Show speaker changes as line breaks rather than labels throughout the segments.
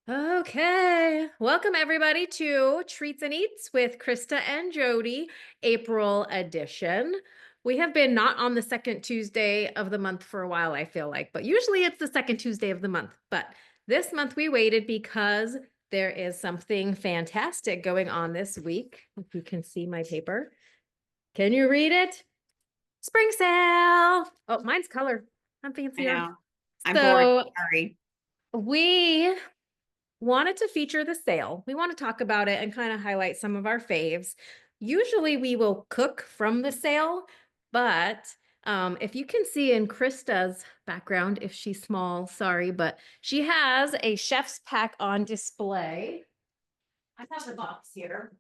Okay, welcome everybody to Treats and Eats with Krista and Jodi, April edition. We have been not on the second Tuesday of the month for a while, I feel like, but usually it's the second Tuesday of the month. But this month we waited because there is something fantastic going on this week. If you can see my paper, can you read it? Spring sale. Oh, mine's color. I'm
I
fancier.
know. I'm bored.
So
Sorry.
we wanted to feature the sale. We want to talk about it and kind of highlight some of our faves. Usually we will cook from the sale, but if you can see in Krista's background, if she's small, sorry, but she has a chef's pack on display. I have the box here.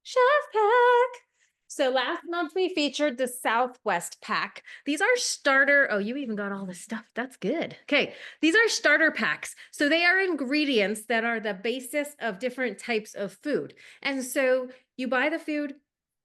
Chef pack. So last month we featured the Southwest pack. These are starter. Oh, you even got all the stuff. That's good. Okay. These are starter packs. So they are ingredients that are the basis of different types of food. And so you buy the food,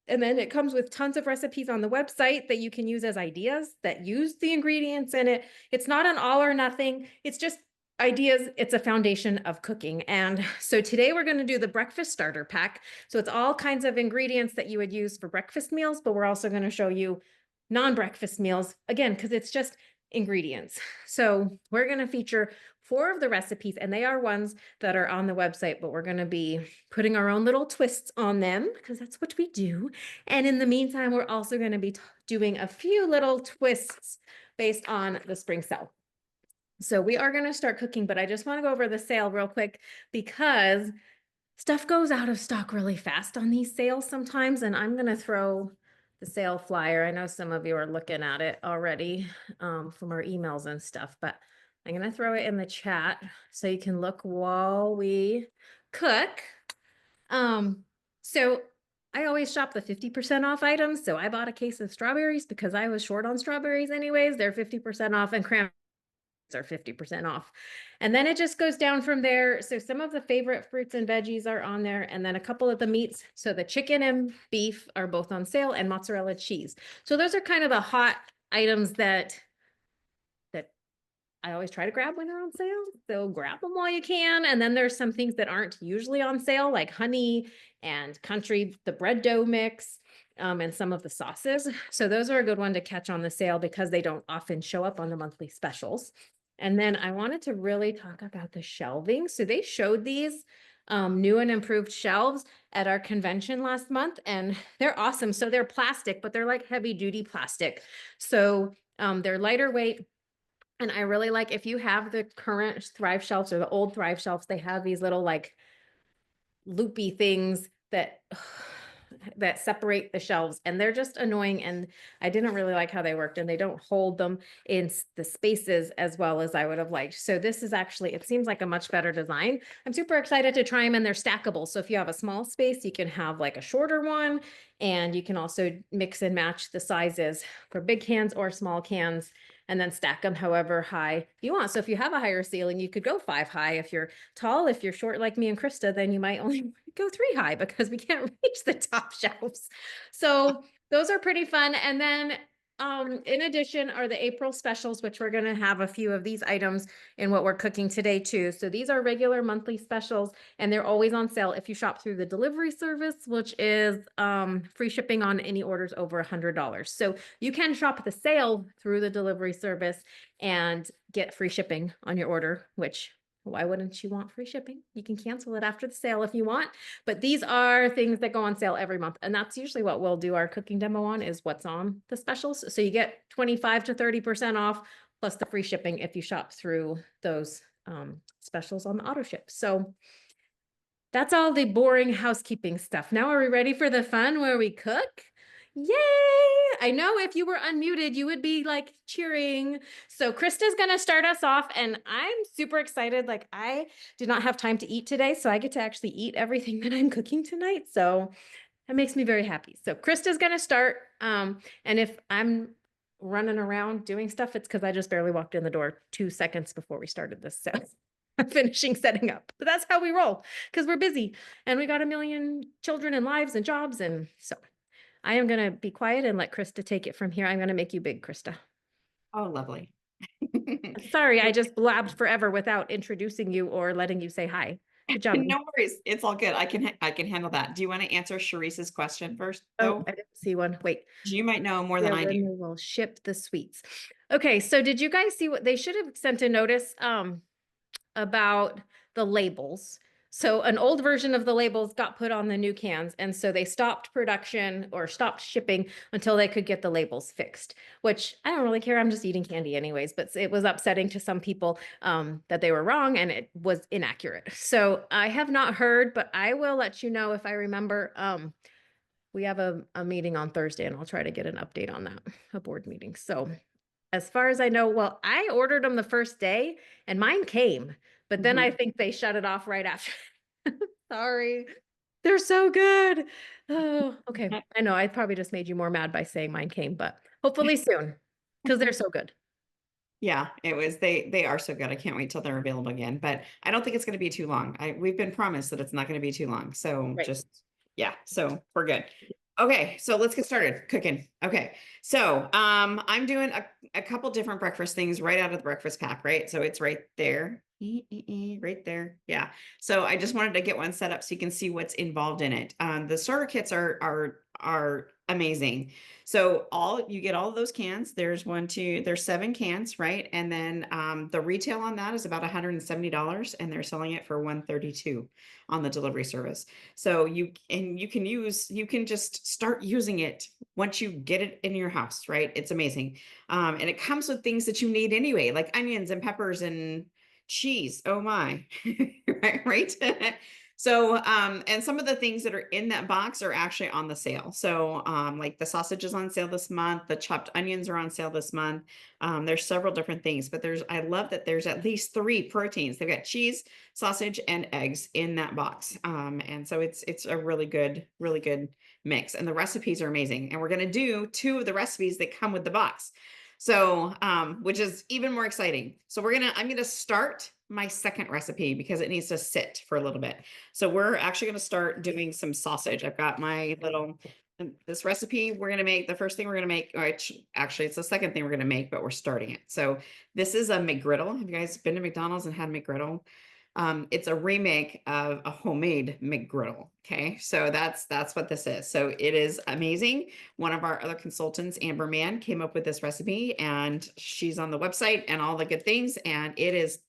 and then it comes with tons of recipes on the website that you can use as ideas that use the ingredients in it. It's not an all or nothing. It's just ideas. It's a foundation of cooking. And so today we're going to do the breakfast starter pack. So it's all kinds of ingredients that you would use for breakfast meals, but we're also going to show you non-breakfast meals again, because it's just ingredients. So we're going to feature 4 of the recipes, and they are ones that are on the website, but we're going to be putting our own little twists on them because that's what we do. And in the meantime, we're also going to be doing a few little twists based on the spring sale. So we are going to start cooking, but I just want to go over the sale real quick because stuff goes out of stock really fast on these sales sometimes, and I'm going to throw the sale flyer. I know some of you are looking at it already from our emails and stuff, but I'm going to throw it in the chat so you can look while we cook. So I always shop the 50% off items. So I bought a case of strawberries because I was short on strawberries anyways. They're 50% off, and cranberries are 50% off. And then it just goes down from there. So some of the favorite fruits and veggies are on there, and then a couple of the meats. So the chicken and beef are both on sale, and mozzarella cheese. So those are kind of the hot items that I always try to grab when they're on sale. So grab them while you can. And then there's some things that aren't usually on sale, like honey and country, the bread dough mix, and some of the sauces. So those are a good one to catch on the sale because they don't often show up on the monthly specials. And then I wanted to really talk about the shelving. So they showed these new and improved shelves at our convention last month, and they're awesome. So they're plastic, but they're like heavy duty plastic. So they're lighter weight. And I really like, if you have the current Thrive shelves or the old Thrive shelves, they have these little like loopy things that that separate the shelves, and they're just annoying, and I didn't really like how they worked, and they don't hold them in the spaces as well as I would have liked. So this is actually, it seems like a much better design. I'm super excited to try them, and they're stackable. So if you have a small space, you can have like a shorter one, and you can also mix and match the sizes for big cans or small cans, and then stack them however high you want. So if you have a higher ceiling, you could go 5 high. If you're tall, if you're short like me and Krista, then you might only go 3 high because we can't reach the top shelves. So those are pretty fun. And then in addition are the April specials, which we're going to have a few of these items in what we're cooking today too. So these are regular monthly specials, and they're always on sale if you shop through the delivery service, which is free shipping on any orders over $100. So you can shop the sale through the delivery service and get free shipping on your order, which why wouldn't you want free shipping? You can cancel it after the sale if you want, but these are things that go on sale every month. And that's usually what we'll do our cooking demo on, is what's on the specials. So you get 25 to 30% off plus the free shipping if you shop through those specials on the auto ship. So that's all the boring housekeeping stuff. Now are we ready for the fun where we cook? Yay! I know if you were unmuted, you would be like cheering. So Krista's gonna start us off, and I'm super excited. Like, I did not have time to eat today, so I get to actually eat everything that I'm cooking tonight. So that makes me very happy. So Krista's gonna start. And if I'm running around doing stuff, it's because I just barely walked in the door 2 seconds before we started this. So I'm finishing setting up. But that's how we roll because we're busy and we got a million children and lives and jobs. And so I am going to be quiet and let Krista take it from here. I'm going to make you big, Krista.
Oh, lovely.
Sorry, I just blabbed forever without introducing you or letting you say hi. Good job.
No worries. It's all good. I can handle that. Do you want to answer Sharice's question first,
Oh,
though?
I didn't see one. Wait.
You might know more than
Yeah,
I do.
when we will ship the sweets. Okay, so did you guys see what they should have sent a notice about the labels? So an old version of the labels got put on the new cans, and so they stopped production or stopped shipping until they could get the labels fixed, which I don't really care. I'm just eating candy anyways, but it was upsetting to some people that they were wrong and it was inaccurate. So I have not heard, but I will let you know if I remember. We have a meeting on Thursday and I'll try to get an update on that, a board meeting. So as far as I know, well, I ordered them the first day and mine came, but then I
Mhm.
think they shut it off right after. Sorry. They're so good. Oh, okay. I know I probably just made you more mad by saying mine came, but hopefully soon because they're so good.
Yeah, it was they are so good. I can't wait till they're available again. But I don't think it's going to be too long. We've been promised that it's not going to be too long. So
Right.
just yeah, so we're good. Okay, so let's get started cooking. Okay. So I'm doing a couple different breakfast things right out of the breakfast pack, right? So it's right there. Right there. Yeah. So I just wanted to get one set up so you can see what's involved in it. The starter kits are amazing. So you get all of those cans. There's 7 cans, right? And then the retail on that is about $170, and they're selling it for $132 on the delivery service. So you can just start using it once you get it in your house, right? It's amazing. And it comes with things that you need anyway, like onions and peppers and cheese. Oh my, right? So, and some of the things that are in that box are actually on the sale. So, like the sausage is on sale this month, the chopped onions are on sale this month. There's several different things, but I love that there's at least 3 proteins. They've got cheese, sausage, and eggs in that box. And so it's a really good mix. And the recipes are amazing. And we're going to do 2 of the recipes that come with the box. So, which is even more exciting. So I'm going to start my second recipe because it needs to sit for a little bit. So we're actually going to start doing some sausage. I've got my little, this recipe we're going to make. The first thing we're going to make, or actually it's the second thing we're going to make, but we're starting it. So this is a McGriddle. Have you guys been to McDonald's and had McGriddle? It's a remake of a homemade McGriddle. Okay. So that's what this is. So it is amazing. One of our other consultants, Amber Mann, came up with this recipe and she's on the website and all the good things. And it is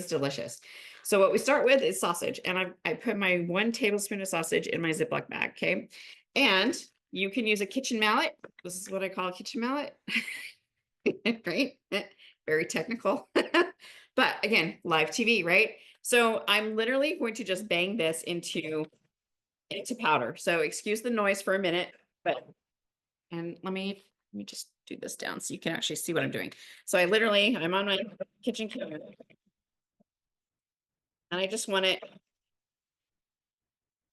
delicious. So what we start with is sausage. And I put my 1 tablespoon of sausage in my Ziploc bag. Okay. And you can use a kitchen mallet. This is what I call a kitchen mallet. Right? Very technical. But again, live TV, right? So I'm literally going to just bang this into powder. So excuse the noise for a minute, but and let me just do this down so you can actually see what I'm doing. So I'm on my kitchen counter and I just want it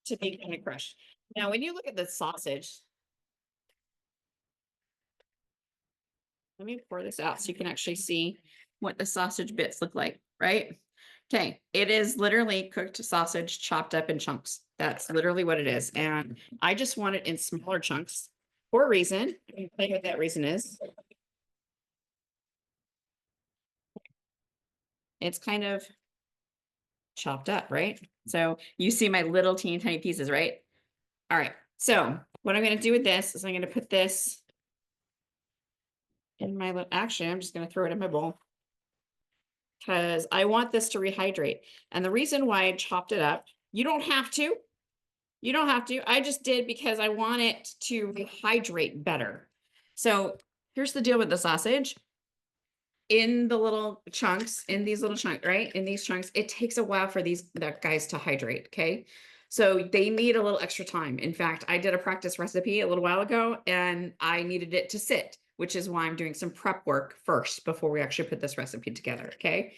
to be kind of crushed. Now, when you look at the sausage, let me pour this out so you can actually see what the sausage bits look like, right? Okay, it is literally cooked sausage chopped up in chunks. That's literally what it is. And I just want it in smaller chunks for a reason. I can tell you what that reason is. It's kind of chopped up, right? So you see my little teeny tiny pieces, right? All right. So what I'm going to do with this is I'm going to put this in my, actually, I'm just going to throw it in my bowl because I want this to rehydrate. And the reason why I chopped it up, you don't have to. You don't have to. I just did because I want it to rehydrate better. So here's the deal with the sausage. In the little chunks, in these little chunks, right? In these chunks, it takes a while for these guys to hydrate. Okay. So they need a little extra time. In fact, I did a practice recipe a little while ago and I needed it to sit, which is why I'm doing some prep work first before we actually put this recipe together. Okay.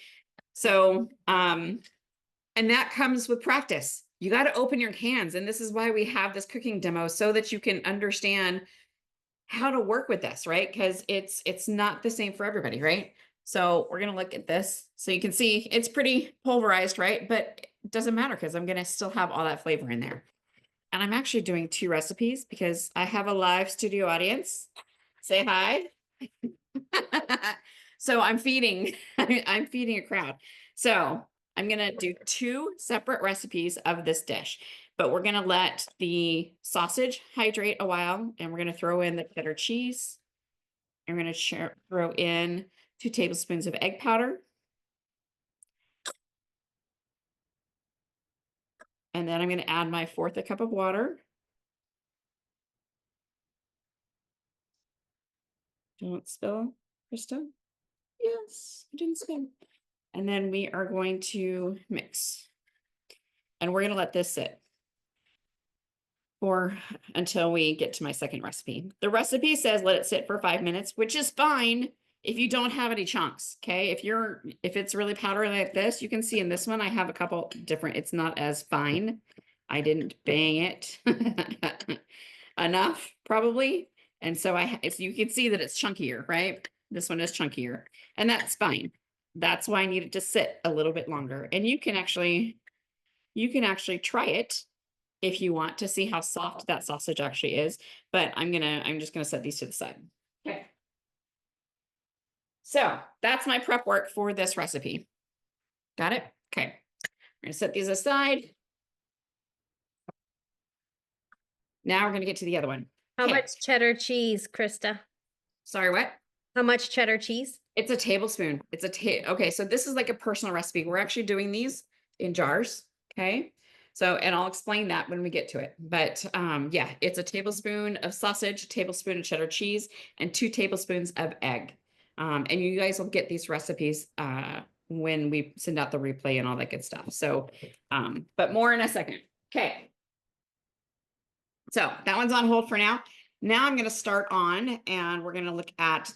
So, and that comes with practice. You got to open your cans. And this is why we have this cooking demo so that you can understand how to work with this, right? Because it's not the same for everybody, right? So we're going to look at this. So you can see it's pretty pulverized, right? But it doesn't matter because I'm going to still have all that flavor in there. And I'm actually doing 2 recipes because I have a live studio audience. Say hi. So I'm feeding, I'm feeding a crowd. So I'm going to do 2 separate recipes of this dish, but we're going to let the sausage hydrate a while, and we're going to throw in the cheddar cheese. I'm going to throw in 2 tablespoons of egg powder. And then I'm going to add my 1/4 cup of water. Don't spill, Krista. Yes, I didn't spill. And then we are going to mix. And we're going to let this sit for until we get to my second recipe. The recipe says let it sit for 5 minutes, which is fine if you don't have any chunks. Okay. If it's really powdery like this, you can see in this one, I have a couple different, it's not as fine. I didn't bang it enough probably. And so you can see that it's chunkier, right? This one is chunkier, and that's fine. That's why I need it to sit a little bit longer. And you can actually try it if you want to see how soft that sausage actually is. But I'm just gonna set these to the side. Okay. So that's my prep work for this recipe. Got it? Okay. I'm gonna set these aside. Now we're gonna get to the other one.
How
Okay.
much cheddar cheese, Krista?
Sorry, what?
How much cheddar cheese?
It's a tablespoon. Okay, so this is like a personal recipe. We're actually doing these in jars. Okay. So, and I'll explain that when we get to it. But yeah, it's a tablespoon of sausage, a tablespoon of cheddar cheese, and 2 tablespoons of egg. And you guys will get these recipes when we send out the replay and all that good stuff. So, but more in a second. Okay. So that one's on hold for now. Now I'm going to start on, and we're going to look at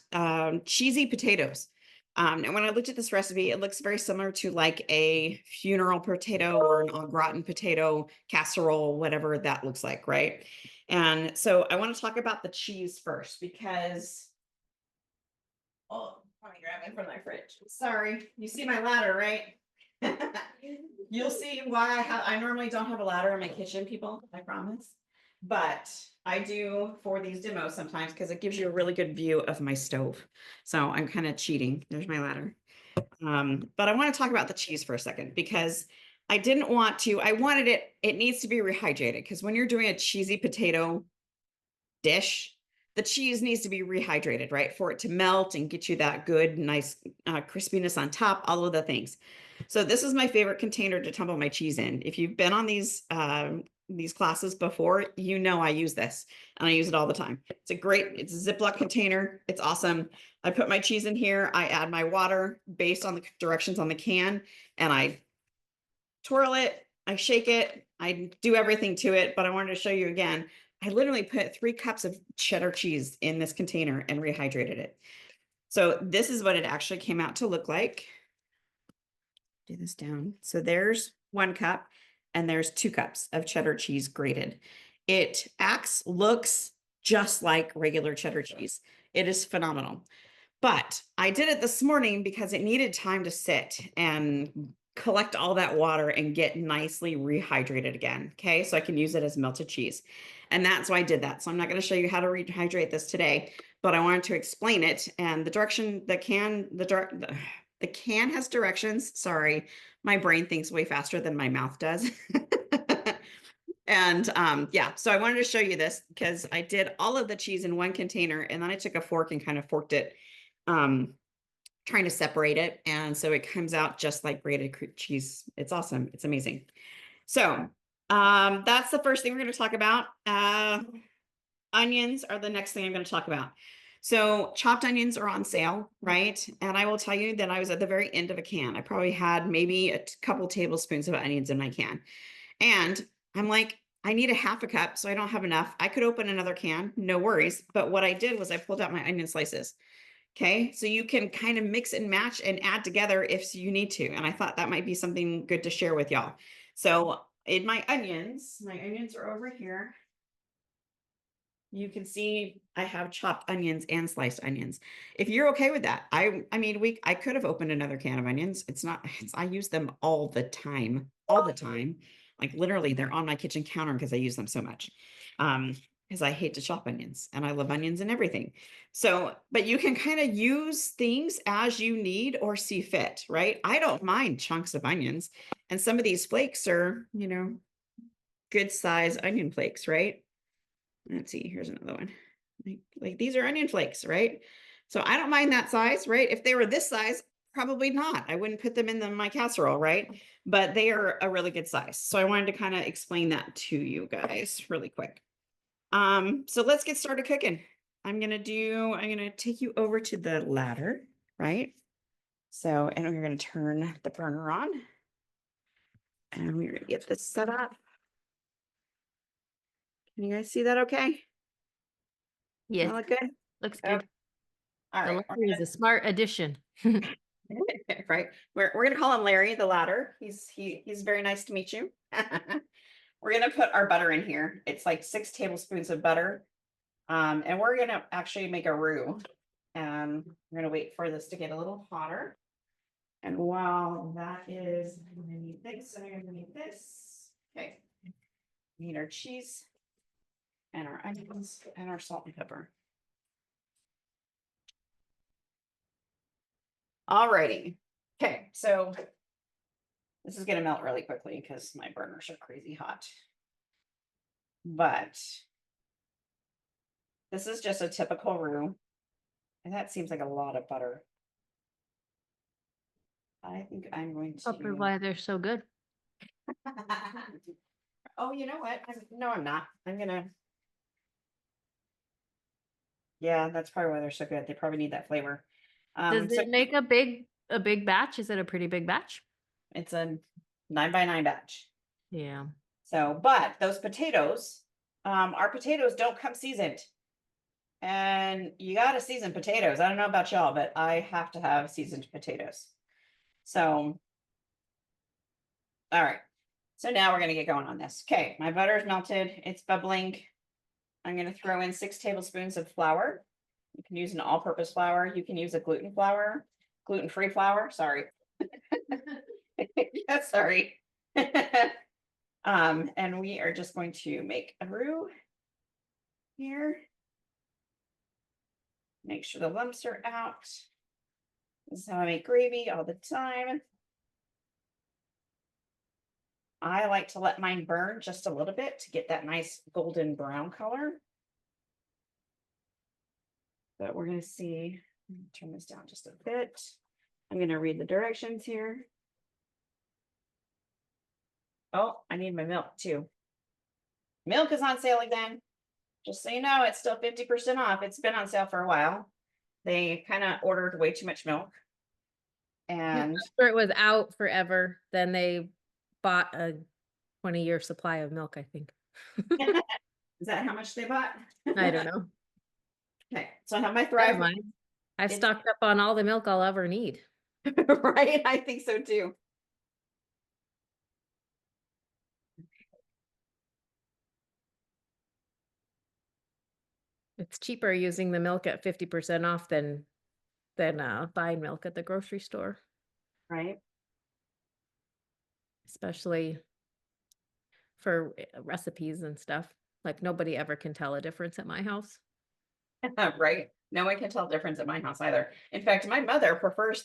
cheesy potatoes. And when I looked at this recipe, it looks very similar to like a funeral potato or an au gratin potato casserole, whatever that looks like, right? And so I want to talk about the cheese first because, oh, let me grab it from my fridge. Sorry, you see my ladder, right? You'll see why I normally don't have a ladder in my kitchen, people, I promise. But I do for these demos sometimes because it gives you a really good view of my stove. So I'm kind of cheating. There's my ladder. But I want to talk about the cheese for a second because I wanted it needs to be rehydrated because when you're doing a cheesy potato dish, the cheese needs to be rehydrated, right? For it to melt and get you that good, nice crispiness on top, all of the things. So this is my favorite container to tumble my cheese in. If you've been on these classes before, you know I use this and I use it all the time. It's a Ziploc container. It's awesome. I put my cheese in here. I add my water based on the directions on the can, and I twirl it. I shake it. I do everything to it, but I wanted to show you again. I literally put 3 cups of cheddar cheese in this container and rehydrated it. So this is what it actually came out to look like. Do this down. So there's 1 cup and there's 2 cups of cheddar cheese grated. It looks just like regular cheddar cheese. It is phenomenal. But I did it this morning because it needed time to sit and collect all that water and get nicely rehydrated again. Okay, so I can use it as melted cheese. And that's why I did that. So I'm not going to show you how to rehydrate this today, but I wanted to explain it. And the can has directions. Sorry, my brain thinks way faster than my mouth does. And yeah, so I wanted to show you this because I did all of the cheese in 1 container, and then I took a fork and kind of forked it, trying to separate it. And so it comes out just like grated cheese. It's awesome. It's amazing. So that's the first thing we're going to talk about. Onions are the next thing I'm going to talk about. So chopped onions are on sale, right? And I will tell you that I was at the very end of a can. I probably had maybe a couple tablespoons of onions in my can. And I'm like, I need a 1/2 cup, so I don't have enough. I could open another can, no worries. But what I did was I pulled out my onion slices. Okay, so you can kind of mix and match and add together if you need to. And I thought that might be something good to share with y'all. So in my onions are over here. You can see I have chopped onions and sliced onions. If you're okay with that, I could have opened another can of onions. I use them all the time. Like literally they're on my kitchen counter because I use them so much. because I hate to chop onions and I love onions and everything. So, but you can kind of use things as you need or see fit, right? I don't mind chunks of onions. And some of these flakes are, good size onion flakes, right? Let's see, here's another one. Like these are onion flakes, right? So I don't mind that size, right? If they were this size, probably not. I wouldn't put them in my casserole, right? But they are a really good size. So I wanted to kind of explain that to you guys really quick. So let's get started cooking. I'm gonna take you over to the ladder, right? So, and we're gonna turn the burner on. And we're gonna get this set up. Can you guys see that okay?
Yes,
That look good?
looks
Okay.
good.
All
The
right.
Larry is a smart addition.
Right. We're gonna call him Larry the ladder. He's very nice to meet you. We're gonna put our butter in here. It's like 6 tablespoons of butter. And we're gonna actually make a roux. And we're gonna wait for this to get a little hotter. And while that is, I'm gonna need this, and I'm gonna need this. Okay. We need our cheese and our onions and our salt and pepper. Alrighty. Okay, so this is gonna melt really quickly because my burners are crazy hot. But this is just a typical roux. And that seems like a lot of butter. I think I'm going
Upper
to.
why they're so good.
Oh, you know what? No, I'm not. I'm gonna. Yeah, that's probably why they're so good. They probably need that flavor.
Does
So
it make a big batch? Is it a pretty big batch?
it's a 9 by 9 batch.
Yeah.
So, but those potatoes, our potatoes don't come seasoned. And you got to season potatoes. I don't know about y'all, but I have to have seasoned potatoes. So, all right. So now we're going to get going on this. Okay, my butter is melted. It's bubbling. I'm going to throw in 6 tablespoons of flour. You can use an all-purpose flour. You can use a gluten-free flour. Sorry. Yeah, sorry. And we are just going to make a roux here. Make sure the lumps are out. This is how I make gravy all the time. I like to let mine burn just a little bit to get that nice golden brown color. But we're going to see, turn this down just a bit. I'm going to read the directions here. Oh, I need my milk too. Milk is on sale again. Just so you know, it's still 50% off. It's been on sale for a while. They kind of ordered way too much milk. And
After it was out forever, then they bought a 20-year supply of milk, I think.
is that how much they bought?
I don't know.
Okay, so I have my
Never
Thrive.
mind. I've
It's-
stocked up on all the milk I'll ever need.
right? I think so too.
It's cheaper using the milk at 50% off than buying milk at the grocery store,
Right.
especially for recipes and stuff. Like nobody ever can tell a difference at my house.
Right. No one can tell the difference at my house either. In fact, my mother prefers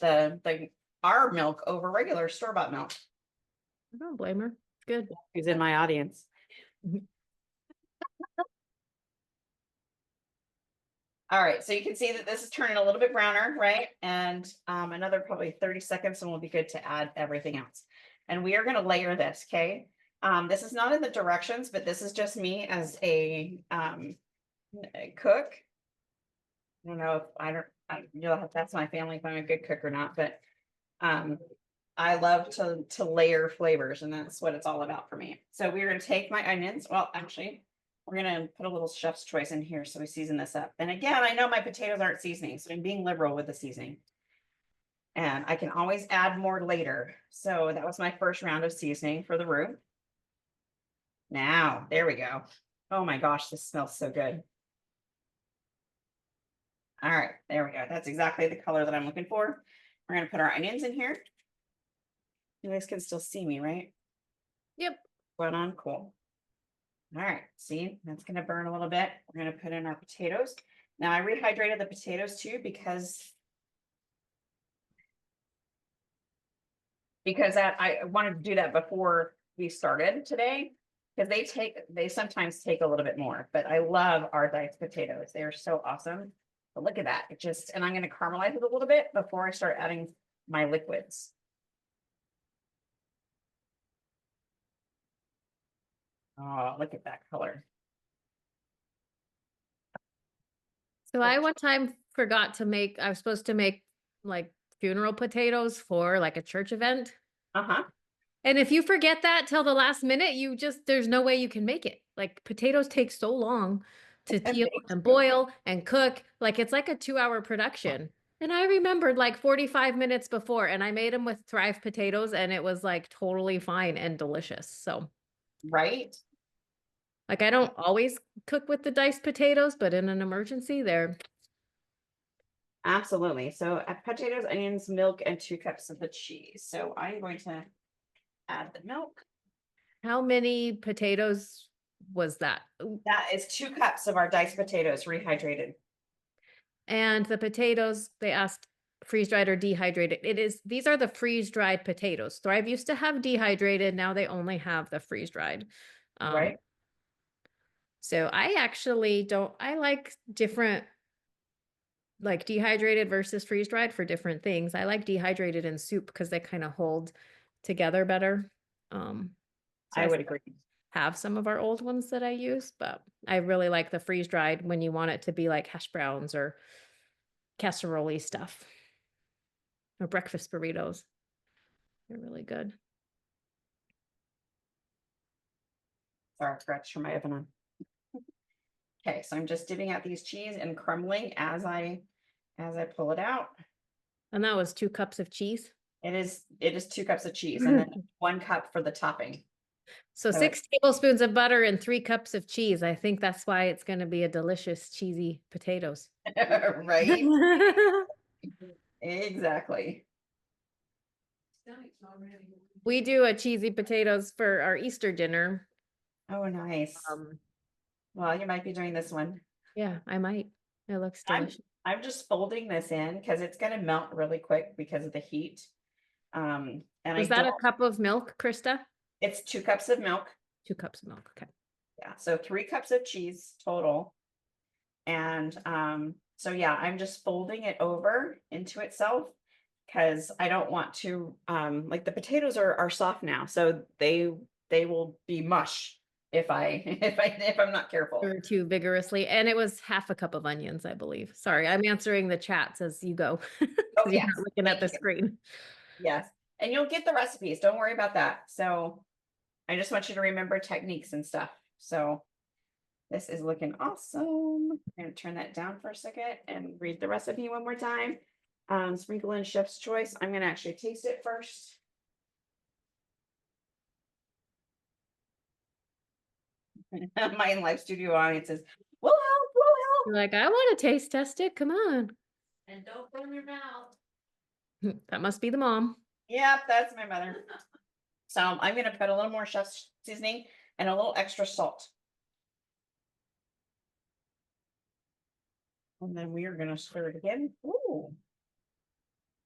our milk over regular store-bought milk.
I don't blame her. It's good.
Who's in my audience. All right, so you can see that this is turning a little bit browner, right? And another probably 30 seconds and we'll be good to add everything else. And we are going to layer this, okay? This is not in the directions, but this is just me as a cook. I don't know if you'll have to ask my family if I'm a good cook or not, but I love to layer flavors, and that's what it's all about for me. So we're going to take my onions. Well, actually, we're going to put a little chef's choice in here so we season this up. And again, I know my potatoes aren't seasoning, so I'm being liberal with the seasoning. And I can always add more later. So that was my first round of seasoning for the roux. Now, there we go. Oh my gosh, this smells so good. All right, there we go. That's exactly the color that I'm looking for. We're going to put our onions in here. You guys can still see me, right?
Yep.
Right on, cool. All right, see, that's gonna burn a little bit. We're gonna put in our potatoes. Now I rehydrated the potatoes too because that I wanted to do that before we started today. Because they sometimes take a little bit more, but I love our diced potatoes. They are so awesome. But look at that. And I'm gonna caramelize it a little bit before I start adding my liquids. Oh, look at that color.
So I one time forgot to make, I was supposed to make like funeral potatoes for like a church event.
Uh-huh.
And if you forget that till the last minute, there's no way you can make it. Like potatoes take so long to
And
peel
they
and
do.
boil and cook. Like it's like a 2-hour production. And I remembered like 45 minutes before, and I made them with Thrive potatoes, and it was like totally fine and delicious. So,
Right?
like, I don't always cook with the diced potatoes, but in an emergency, they're
Absolutely. So potatoes, onions, milk, and 2 cups of the cheese. So I'm going to add the milk.
how many potatoes was that?
That is 2 cups of our diced potatoes rehydrated.
And the potatoes, they asked freeze dried or dehydrated. These are the freeze dried potatoes. Thrive used to have dehydrated. Now they only have the freeze dried.
Right?
So I actually don't, I like different, like dehydrated versus freeze dried for different things. I like dehydrated in soup because they kind of hold together better. So
I
I
would agree.
have some of our old ones that I use, but I really like the freeze dried when you want it to be like hash browns or casserole stuff or breakfast burritos. They're really good.
Sorry, scratch from my oven on. Okay, so I'm just dipping out these cheese and crumbling as I pull it out.
And that was 2 cups of cheese.
It is 2 cups of cheese and then 1 cup for the topping.
So
So
6 tablespoons of butter and 3 cups of cheese. I think that's why it's going to be a delicious cheesy potatoes.
right? Exactly.
We do a cheesy potatoes for our Easter dinner.
Oh, nice.
Um,
Well, you might be doing this one.
yeah, I might. It looks
I'm
delicious.
I'm just folding this in because it's gonna melt really quick because of the heat. And I
Was that
don't,
a cup of milk, Krista?
it's 2 cups of milk.
2 cups of milk. Okay.
Yeah, so 3 cups of cheese total. And so yeah, I'm just folding it over into itself because I don't want to like the potatoes are soft now, so they will be mush if I if I'm not careful.
Or too vigorously. And it was half a cup of onions, I believe. Sorry, I'm answering the chats as you go because
Oh
you're
yes,
not looking at
thank
the
you.
screen.
Yes. And you'll get the recipes. Don't worry about that. So I just want you to remember techniques and stuff. So this is looking awesome. I'm gonna turn that down for a second and read the recipe one more time. Sprinkle in chef's choice. I'm gonna actually taste it first. My live studio audience is, we'll help, we'll
You're like, I want to taste test it. Come on.
And don't put in your mouth.
That must be the mom.
Yep, that's my mother. So I'm gonna put a little more chef's seasoning and a little extra salt. And then we are gonna stir it again. Ooh.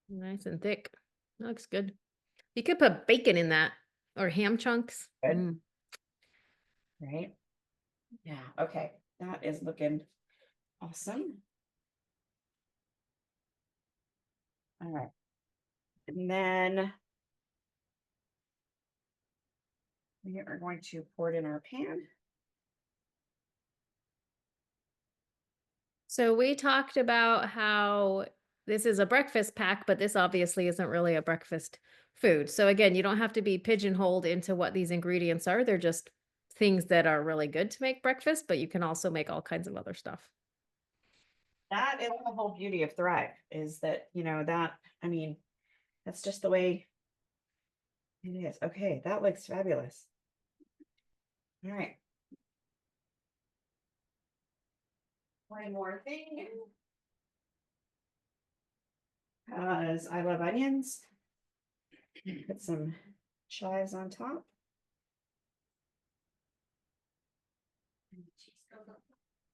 Nice and thick. That looks good. You could put bacon in that or ham chunks.
Good.
Mm.
Right? Yeah, okay. That is looking awesome. All right. And then we are going to pour it in our pan.
So we talked about how this is a breakfast pack, but this obviously isn't really a breakfast food. So again, you don't have to be pigeonholed into what these ingredients are. They're just things that are really good to make breakfast, but you can also make all kinds of other stuff.
That is the whole beauty of Thrive, is that, I mean, that's just the way it is. Okay, that looks fabulous. All right. One more thing. Because I love onions. Put some chives on top.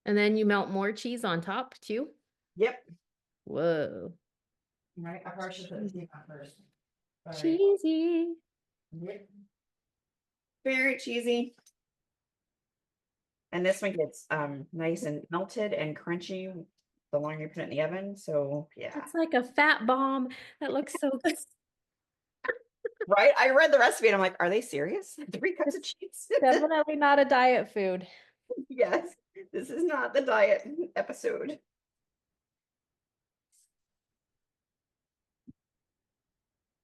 And then you melt more cheese on top too?
Yep.
Whoa.
Right. I probably should put the steak on first. All right.
Cheesy.
Yep. Very cheesy. And this one gets nice and melted and crunchy the longer you put it in the oven. So yeah.
It's like a fat bomb. That looks so good.
Right. I read the recipe and I'm like, are they serious? 3 cups of cheese?
Definitely not a diet food.
Yes. This is not the diet episode.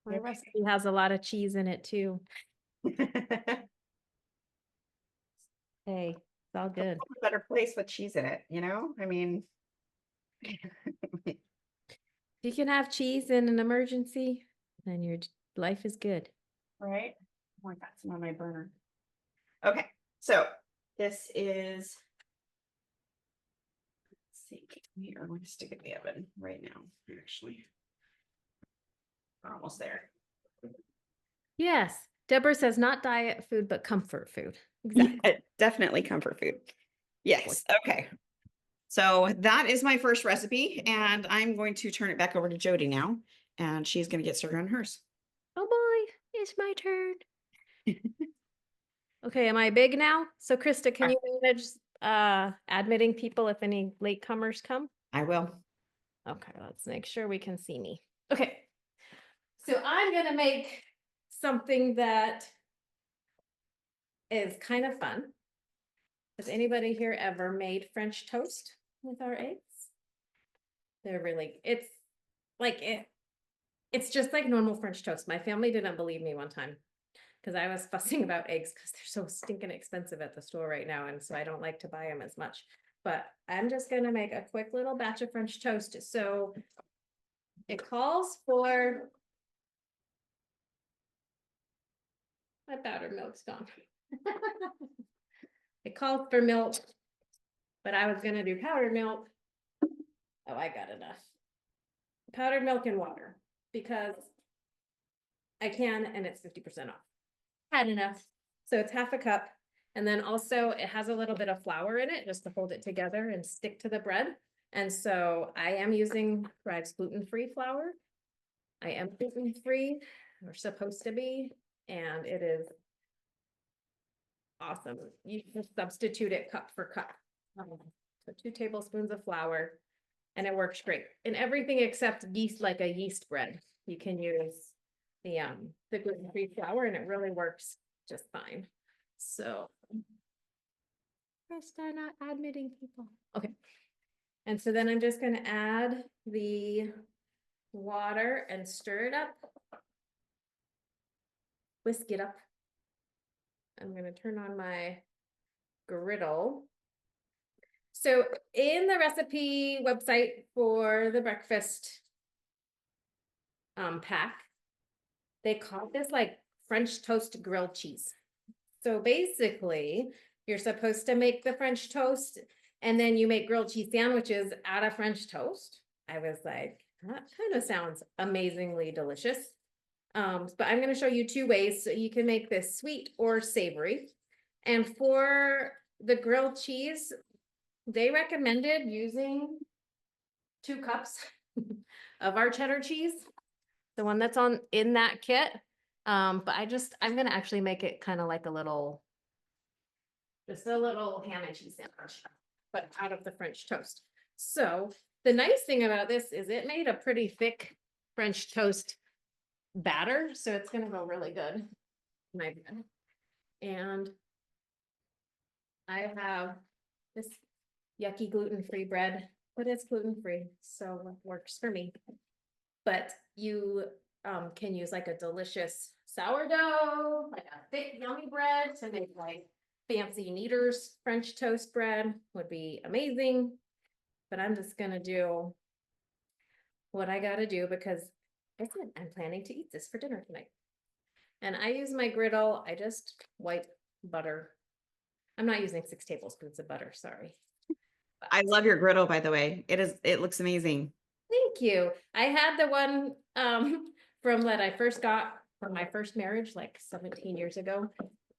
My recipe has a lot of cheese in it too. Hey, it's all good.
A better place with cheese in it, you know? I mean,
You can have cheese in an emergency, then your life is good.
right? Oh, I got some on my burner. Okay, so this is, let's see, here, I'm going to stick it in the oven right now. Actually, we're almost there.
Yes. Deborah says not diet food, but comfort food. Exactly.
Yeah, definitely comfort food. Yes. Okay. So that is my first recipe, and I'm going to turn it back over to Jodi now, and she's going to get started on hers.
Oh boy, it's my turn. Okay, am I big now? So Krista, can you manage admitting people if any latecomers come?
I will.
Okay, let's make sure we can see me. Okay. So I'm gonna make something that is kind of fun. Has anybody here ever made French toast with our eggs? They're really, it's like it's just like normal French toast. My family didn't believe me one time because I was fussing about eggs because they're so stinking expensive at the store right now. And so I don't like to buy them as much. But I'm just going to make a quick little batch of French toast. So it calls for, my powdered milk's gone. It calls for milk, but I was going to do powdered milk. Oh, I got enough. Powdered milk and water because I can, and it's 50% off. Had enough. So it's half a cup. And then also it has a little bit of flour in it just to hold it together and stick to the bread. And so I am using Thrive's gluten-free flour. I am gluten-free, or supposed to be, and it is awesome. You can substitute it cup for cup. So 2 tablespoons of flour, and it works great. And everything except yeast, like a yeast bread. You can use the gluten-free flour and it really works just fine. So Krista not admitting people. Okay. And so then I'm just gonna add the water and stir it up. Whisk it up. I'm gonna turn on my griddle. So in the recipe website for the breakfast pack, they call this like French toast grilled cheese. So basically, you're supposed to make the French toast and then you make grilled cheese sandwiches out of French toast. I was like, that kind of sounds amazingly delicious. But I'm going to show you 2 ways. So you can make this sweet or savory. And for the grilled cheese, they recommended using 2 cups of our cheddar cheese, the one that's in that kit. But I'm gonna actually make it kind of like just a little ham and cheese sandwich, but out of the French toast. So the nice thing about this is it made a pretty thick French toast batter, so it's gonna go really good in my bread. And I have this yucky gluten-free bread, but it's gluten-free, so it works for me. But you can use like a delicious sourdough, like a thick yummy bread to make like fancy kneaders French toast bread would be amazing. But I'm just gonna do what I gotta do because I'm planning to eat this for dinner tonight. And I use my griddle. I just wipe butter. I'm not using 6 tablespoons of butter, sorry.
I love your griddle, by the way. It looks amazing.
Thank you. I had the one from that I first got from my first marriage like 17 years ago.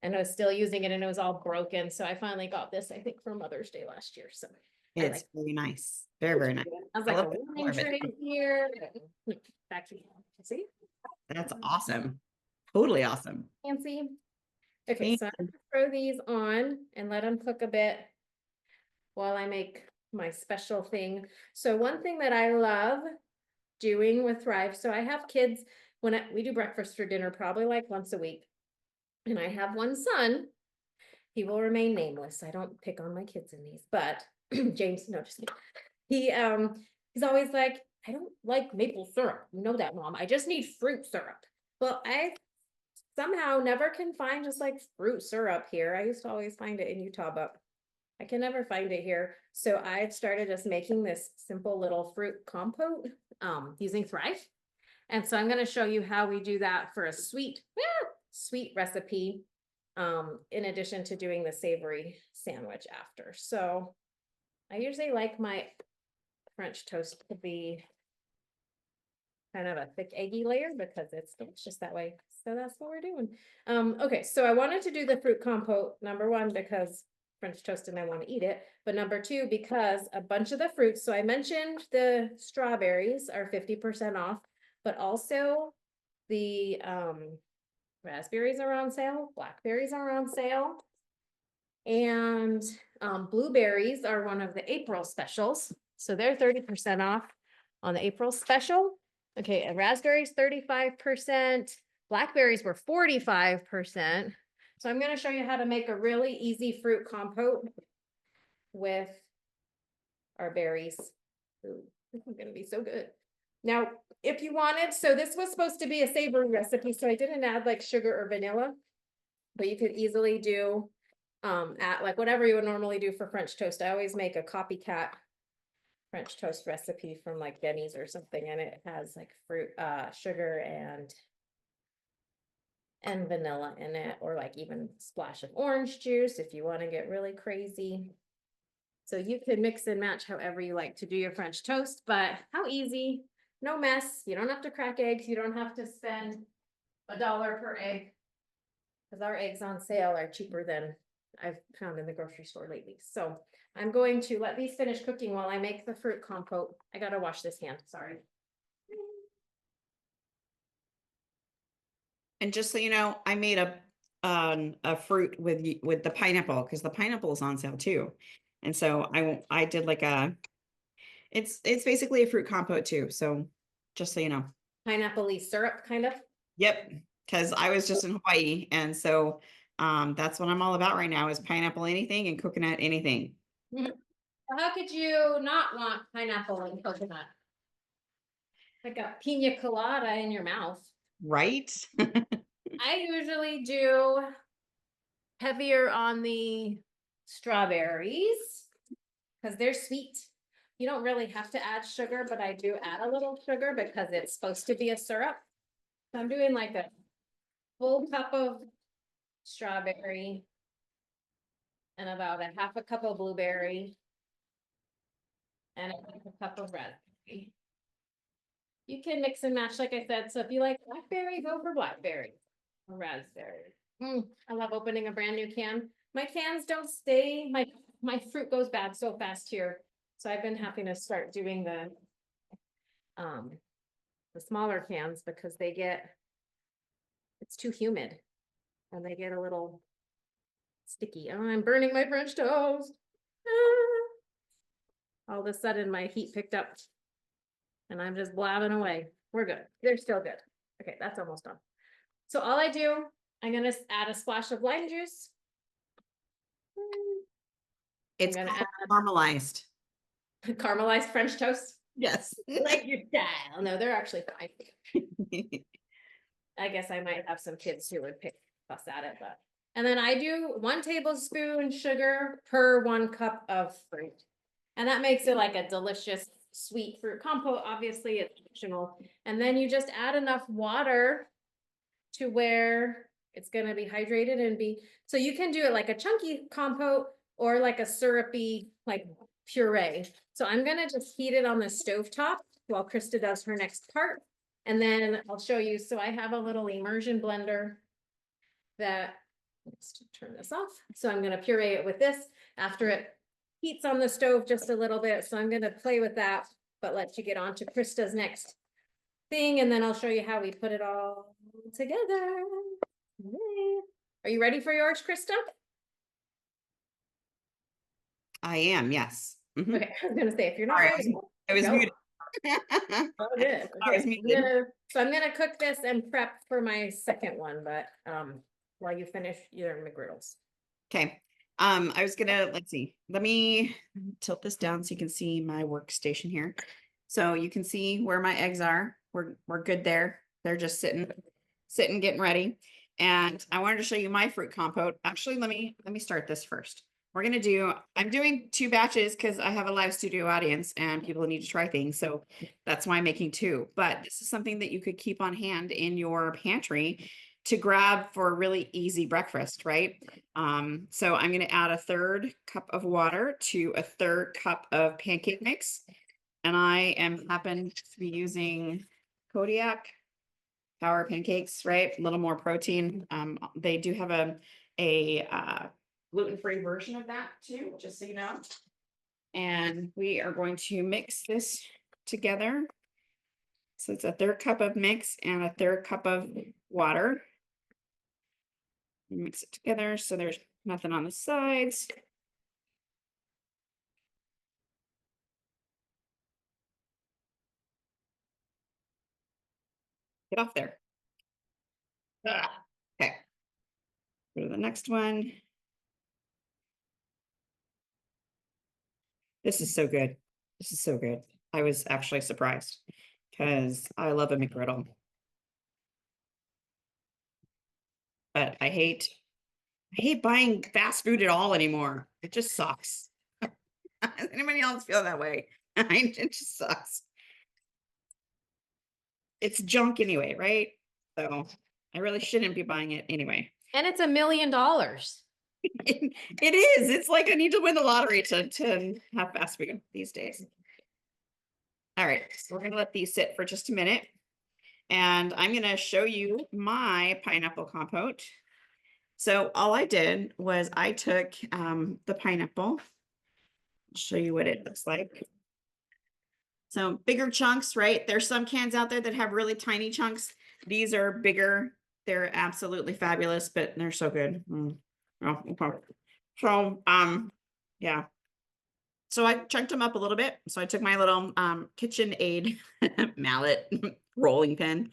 and I was still using it and it was all broken. So I finally got this, I think, for Mother's Day last year. So I
It's
like
very nice. Very, very nice.
I was
I
like
love
a
the color
warming
of it.
tray here. Back to you. See?
That's awesome. Totally awesome.
Fancy. Okay,
Thank
so I'm
you.
gonna throw these on and let them cook a bit while I make my special thing. So one thing that I love doing with Thrive, so I have kids when we do breakfast for dinner probably like once a week. And I have one son, he will remain nameless. I don't pick on my kids in these, but James, no, just kidding. He's always like, I don't like maple syrup. You know that, Mom. I just need fruit syrup. Well, I somehow never can find just like fruit syrup here. I used to always find it in Utah, but I can never find it here. So I've started just making this simple little fruit compote using Thrive. And so I'm going to show you how we do that for a sweet recipe, in addition to doing the savory sandwich after. So I usually like my French toast to be kind of a thick eggy layer because it's delicious that way. So that's what we're doing. Okay, so I wanted to do the fruit compote, number one, because French toast and I want to eat it. But number two, because a bunch of the fruits, so I mentioned the strawberries are 50% off, but also the raspberries are on sale, blackberries are on sale. And blueberries are one of the April specials. So they're 30% off on the April special. Okay, and raspberries 35%, blackberries were 45%. So I'm going to show you how to make a really easy fruit compote with our berries. Ooh, this is going to be so good. Now, if you wanted, so this was supposed to be a savory recipe, so I didn't add like sugar or vanilla, but you could easily do at like whatever you would normally do for French toast. I always make a copycat French toast recipe from like Denny's or something, and it has like fruit, sugar and vanilla in it, or like even splash of orange juice if you want to get really crazy. So you can mix and match however you like to do your French toast, but how easy, no mess. You don't have to crack eggs. You don't have to spend $1 per egg because our eggs on sale are cheaper than I've found in the grocery store lately. So I'm going to let these finish cooking while I make the fruit compote. I gotta wash this hand, sorry.
And just so you know, I made a fruit with the pineapple because the pineapple is on sale too. And so I did like it's basically a fruit compote too. So just so you know.
Pineapple-y syrup, kind of.
Yep. Because I was just in Hawaii. And so that's what I'm all about right now is pineapple anything and coconut anything.
How could you not want pineapple and coconut? Like a pina colada in your mouth.
Right?
I usually do heavier on the strawberries because they're sweet. You don't really have to add sugar, but I do add a little sugar because it's supposed to be a syrup. So I'm doing like a full cup of strawberry and about a half a cup of blueberry and a cup of raspberry. You can mix and match, like I said. So if you like blackberry, go for blackberry or raspberry. I love opening a brand new can. My cans don't stay, my fruit goes bad so fast here. So I've been having to start doing the smaller cans because it's too humid and they get a little sticky. Oh, I'm burning my French toast. All of a sudden my heat picked up and I'm just blabbing away. We're good. They're still good. Okay, that's almost done. So all I do, I'm gonna add a splash of lime juice.
It's
I'm gonna
caramelized.
add caramelized French toast.
Yes.
Like your style. No, they're actually fine. I guess I might have some kids who would pick fuss at it, but. And then I do 1 tablespoon sugar per 1 cup of fruit. And that makes it like a delicious sweet fruit compote. Obviously, it's optional. And then you just add enough water to where it's going to be hydrated and so you can do it like a chunky compote or like a syrupy, like puree. So I'm going to just heat it on the stovetop while Krista does her next part. And then I'll show you. So I have a little immersion blender that Let's turn this off. So I'm gonna puree it with this after it heats on the stove just a little bit. So I'm gonna play with that, but let you get on to Krista's next thing, and then I'll show you how we put it all together. Okay. Are you ready for yours, Krista?
I am, yes. Mhm.
Okay, I was gonna say, if you're not
Sorry,
ready,
I was
go.
muted.
Oh, good.
I was
Okay,
muted.
so I'm gonna cook this and prep for my second one, but while you finish your McGriddles.
Okay. I was gonna, let's see, let me tilt this down so you can see my workstation here. So you can see where my eggs are. We're good there. They're just sitting, getting ready. And I wanted to show you my fruit compote. Actually, let me start this first. I'm doing 2 batches because I have a live studio audience and people need to try things. So that's why I'm making 2. But this is something that you could keep on hand in your pantry to grab for a really easy breakfast, right? So I'm going to add a 1/3 cup of water to a 1/3 cup of pancake mix. And I happen to be using Kodiak Power Pancakes, right? A little more protein. They do have a gluten-free version of that too, just so you know. And we are going to mix this together. So it's a 1/3 cup of mix and a 1/3 cup of water. Mix it together so there's nothing on the sides. Get off there. Okay. Go to the next one. This is so good. This is so good. I was actually surprised because I love a McGriddle. But I hate buying fast food at all anymore. It just sucks. Does anybody else feel that way? It just sucks. It's junk anyway, right? So I really shouldn't be buying it anyway.
And it's $1 million.
It is. It's like I need to win the lottery to have fast food these days. All right, so we're gonna let these sit for just a minute. And I'm gonna show you my pineapple compote. So all I did was I took the pineapple. I'll show you what it looks like. So bigger chunks, right? There's some cans out there that have really tiny chunks. These are bigger. They're absolutely fabulous, but they're so good. Oh, okay. So, yeah. So I chunked them up a little bit. So I took my little KitchenAid mallet rolling pin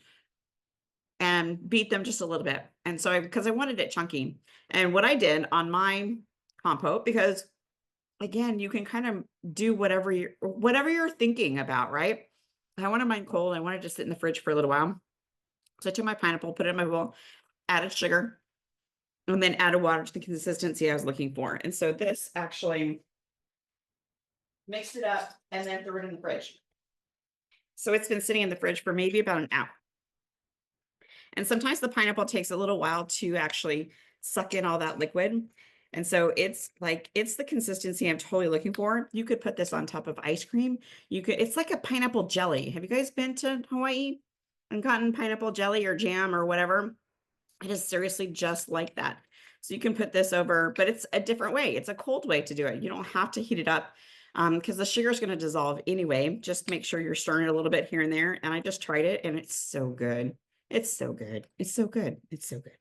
and beat them just a little bit. And so because I wanted it chunky. And what I did on my compote, because again, you can kind of do whatever you're thinking about, right? I wanted mine cold. I wanted to sit in the fridge for a little while. So I took my pineapple, put it in my bowl, added sugar, and then added water to the consistency I was looking for. And so this actually mixed it up and then threw it in the fridge. So it's been sitting in the fridge for maybe about an hour. And sometimes the pineapple takes a little while to actually suck in all that liquid. And so it's the consistency I'm totally looking for. You could put this on top of ice cream. It's like a pineapple jelly. Have you guys been to Hawaii and gotten pineapple jelly or jam or whatever? It is seriously just like that. So you can put this over, but it's a different way. It's a cold way to do it. You don't have to heat it up because the sugar is going to dissolve anyway. Just make sure you're stirring it a little bit here and there. And I just tried it and it's so good. It's so good. It's so good. It's so good.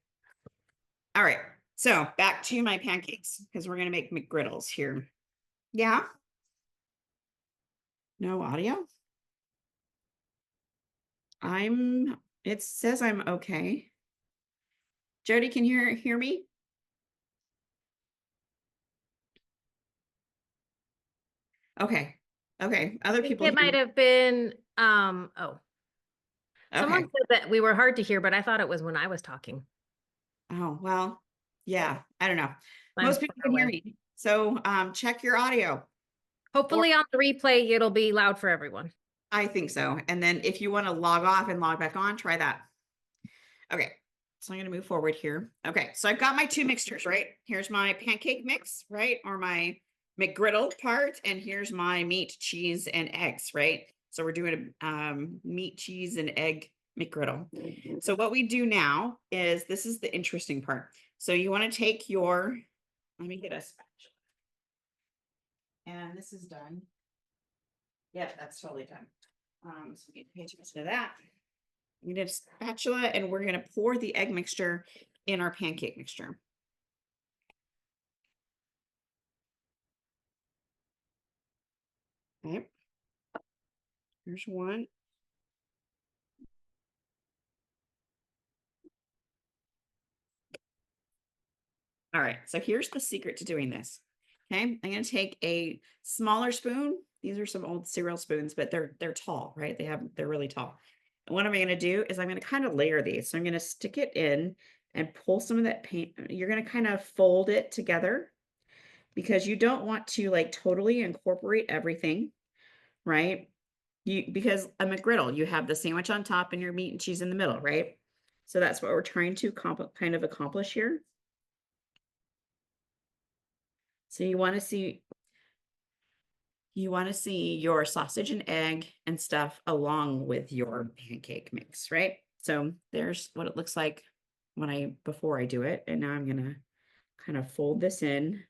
All right. So back to my pancakes because we're going to make McGriddles here. Yeah. No audio. It says I'm okay. Jodi, can you hear me? Okay. Okay. Other people
It might have been, oh, someone
Okay.
said that we were hard to hear, but I thought it was when I was talking.
Oh, well, yeah, I don't know.
I'm
Most people
far
can hear
away.
me. So check your audio.
Hopefully on the replay, it'll be loud for everyone.
I think so. And then if you want to log off and log back on, try that. Okay. So I'm going to move forward here. Okay. So I've got my 2 mixtures, right? Here's my pancake mix, right? Or my McGriddle part. And here's my meat, cheese, and eggs, right? So we're doing a meat, cheese, and egg McGriddle. So what we do now is, this is the interesting part. So you want to take your, let me get a spatula. And this is done. Yep, that's totally done. So we need to pay attention to that. We need a spatula and we're going to pour the egg mixture in our pancake mixture. Okay. Here's one. All right, so here's the secret to doing this. Okay, I'm going to take a smaller spoon. These are some old cereal spoons, but they're tall, right? They're really tall. And what am I going to do is I'm going to kind of layer these. So I'm going to stick it in and pull some of that paint. You're going to kind of fold it together because you don't want to like totally incorporate everything, right? Because a McGriddle, you have the sandwich on top and your meat and cheese in the middle, right? So that's what we're trying to kind of accomplish here. So you want to see your sausage and egg and stuff along with your pancake mix, right? So there's what it looks like before I do it. And now I'm gonna kind of fold this in.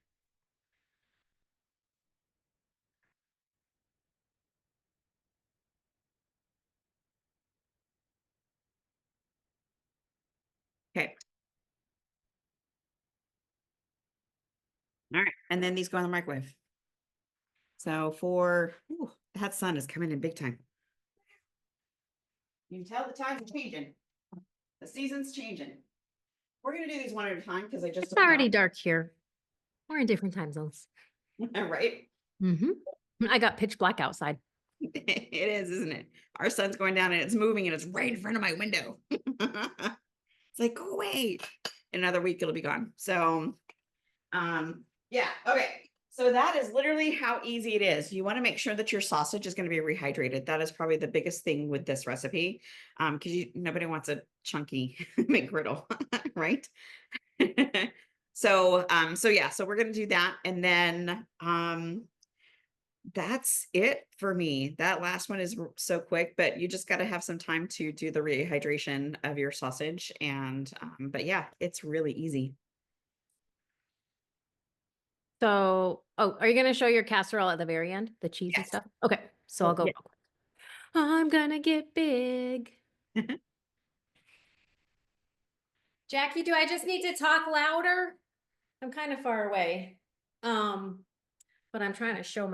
Okay. All right. And then these go in the microwave. So that sun is coming in big time. You can tell the times are changing. The season's changing. We're gonna do these one at a time because I just
It's already dark here. We're in different time zones.
right.
I got pitch black outside.
It is, isn't it? Our sun's going down and it's moving and it's right in front of my window. It's like, go away. In another week, it'll be gone. So, yeah. Okay. So that is literally how easy it is. You want to make sure that your sausage is going to be rehydrated. That is probably the biggest thing with this recipe. Because nobody wants a chunky McGriddle, right? So yeah, so we're going to do that. And then, that's it for me. That last one is so quick, but you just got to have some time to do the rehydration of your sausage. And, but yeah, it's really easy.
So, are you going to show your casserole at the very end, the cheese and
Yes.
stuff? Okay, so I'll go.
Yeah.
Real quick. I'm gonna get big. Jackie, do I just need to talk louder? I'm kind of far away. But I'm trying to show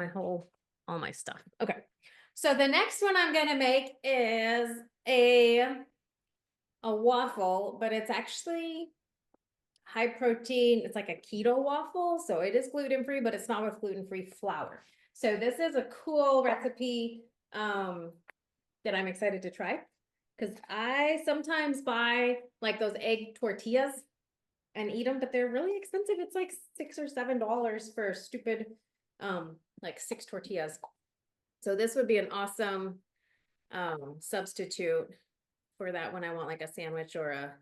all my stuff. Okay. So the next one I'm gonna make is a waffle, but it's actually high protein. It's like a keto waffle. So it is gluten-free, but it's not with gluten-free flour. So this is a cool recipe that I'm excited to try. Because I sometimes buy like those egg tortillas and eat them, but they're really expensive. It's like $6 or $7 for stupid, like 6 tortillas. So this would be an awesome substitute for that when I want like a sandwich or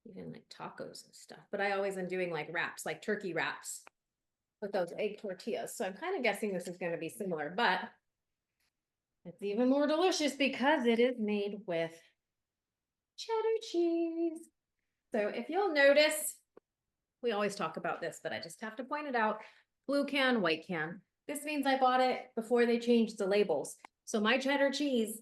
even like tacos and stuff. But I always am doing like wraps, like turkey wraps with those egg tortillas. So I'm kind of guessing this is going to be similar, but it's even more delicious because it is made with cheddar cheese. So if you'll notice, we always talk about this, but I just have to point it out. Blue can, white can. This means I bought it before they changed the labels. So my cheddar cheese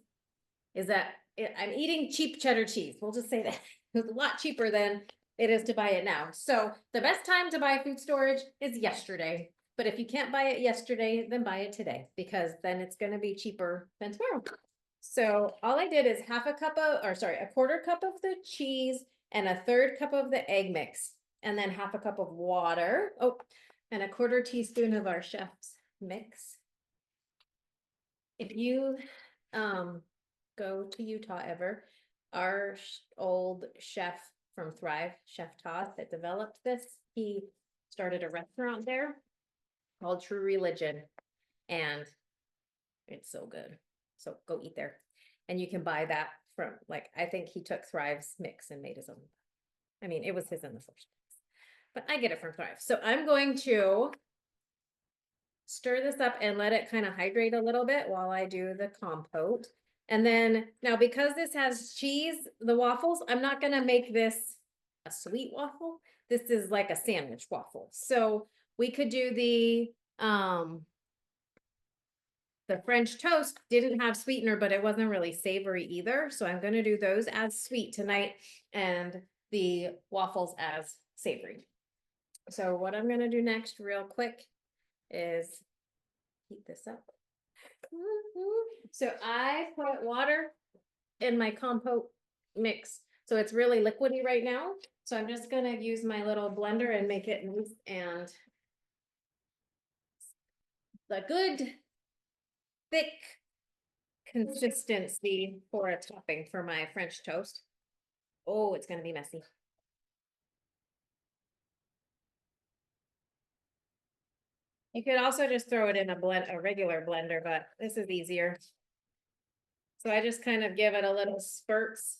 is I'm eating cheap cheddar cheese. We'll just say that. It's a lot cheaper than it is to buy it now. So the best time to buy food storage is yesterday. But if you can't buy it yesterday, then buy it today because then it's going to be cheaper than tomorrow. So all I did is a quarter cup of the cheese and a third cup of the egg mix, and then half a cup of water. Oh, and a quarter teaspoon of our chef's mix. If you go to Utah ever, our old chef from Thrive, Chef Todd, that developed this, he started a restaurant there called True Religion, and it's so good. So go eat there. And you can buy that from, like, I think he took Thrive's mix and made his own. I mean, it was his in the first place, but I get it from Thrive. So I'm going to stir this up and let it kind of hydrate a little bit while I do the compote. And then now, because this has cheese, the waffles, I'm not going to make this a sweet waffle. This is like a sandwich waffle. So we could do the French toast didn't have sweetener, but it wasn't really savory either. So I'm gonna do those as sweet tonight and the waffles as savory. So what I'm gonna do next real quick is heat this up. So I put water in my compote mix. So it's really liquidy right now. So I'm just gonna use my little blender and make it nice and a good thick consistency for a topping for my French toast. Oh, it's gonna be messy. You could also just throw it in a regular blender, but this is easier. So I just kind of give it a little spurts.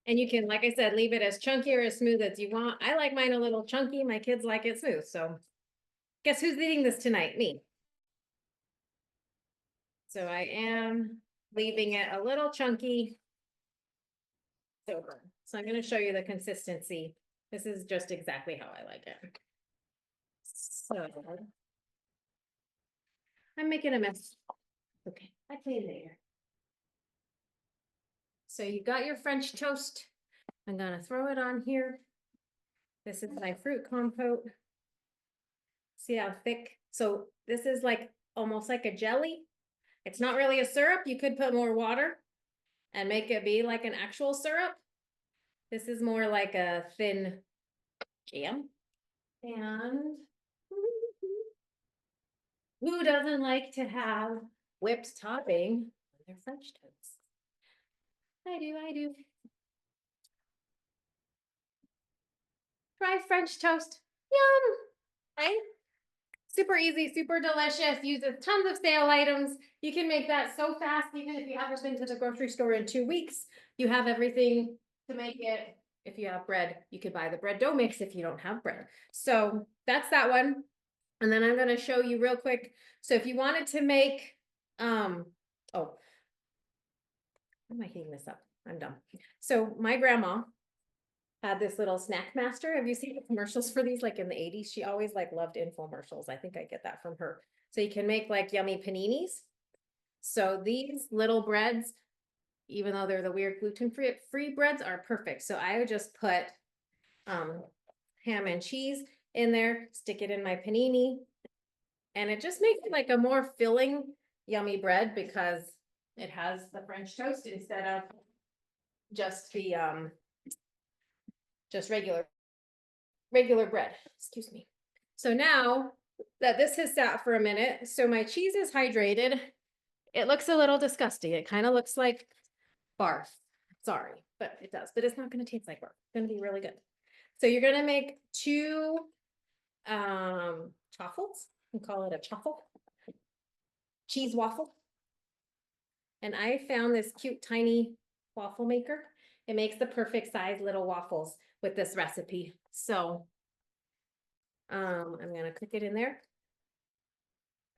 And you can, like I said, leave it as chunky or as smooth as you want. I like mine a little chunky. My kids like it smooth. So guess who's eating this tonight? Me. So I am leaving it a little chunky. So I'm going to show you the consistency. This is just exactly how I like it. So I'm making a mess. Okay, I cleaned it here. So you got your French toast. I'm gonna throw it on here. This is my fruit compote. See how thick? So this is like almost like a jelly. It's not really a syrup. You could put more water and make it be like an actual syrup. This is more like a thin jam. And who doesn't like to have whipped topping on their French toast? I do, I do. Try French toast. Yum! Right? Super easy, super delicious, uses tons of sale items. You can make that so fast, even if you haven't been to the grocery store in 2 weeks. You have everything to make it. If you have bread, you could buy the bread dough mix if you don't have bread. So that's that one. And then I'm gonna show you real quick. So if you wanted to make, oh, how am I heating this up? I'm done. So my grandma had this little snack master. Have you seen the commercials for these? Like in the 80s, she always like loved infomercials. I think I get that from her. So you can make like yummy paninis. So these little breads, even though they're the weird gluten-free breads, are perfect. So I would just put ham and cheese in there, stick it in my panini, and it just makes it like a more filling, yummy bread because it has the French toast instead of just the just regular bread, excuse me. So now that this has sat for a minute, so my cheese is hydrated. It looks a little disgusting. It kind of looks like barf. Sorry, but it does. But it's not going to taste like barf. It's going to be really good. So you're going to make 2 chaffles. We call it a chaffle. Cheese waffle. And I found this cute tiny waffle maker. It makes the perfect size little waffles with this recipe. So I'm gonna cook it in there.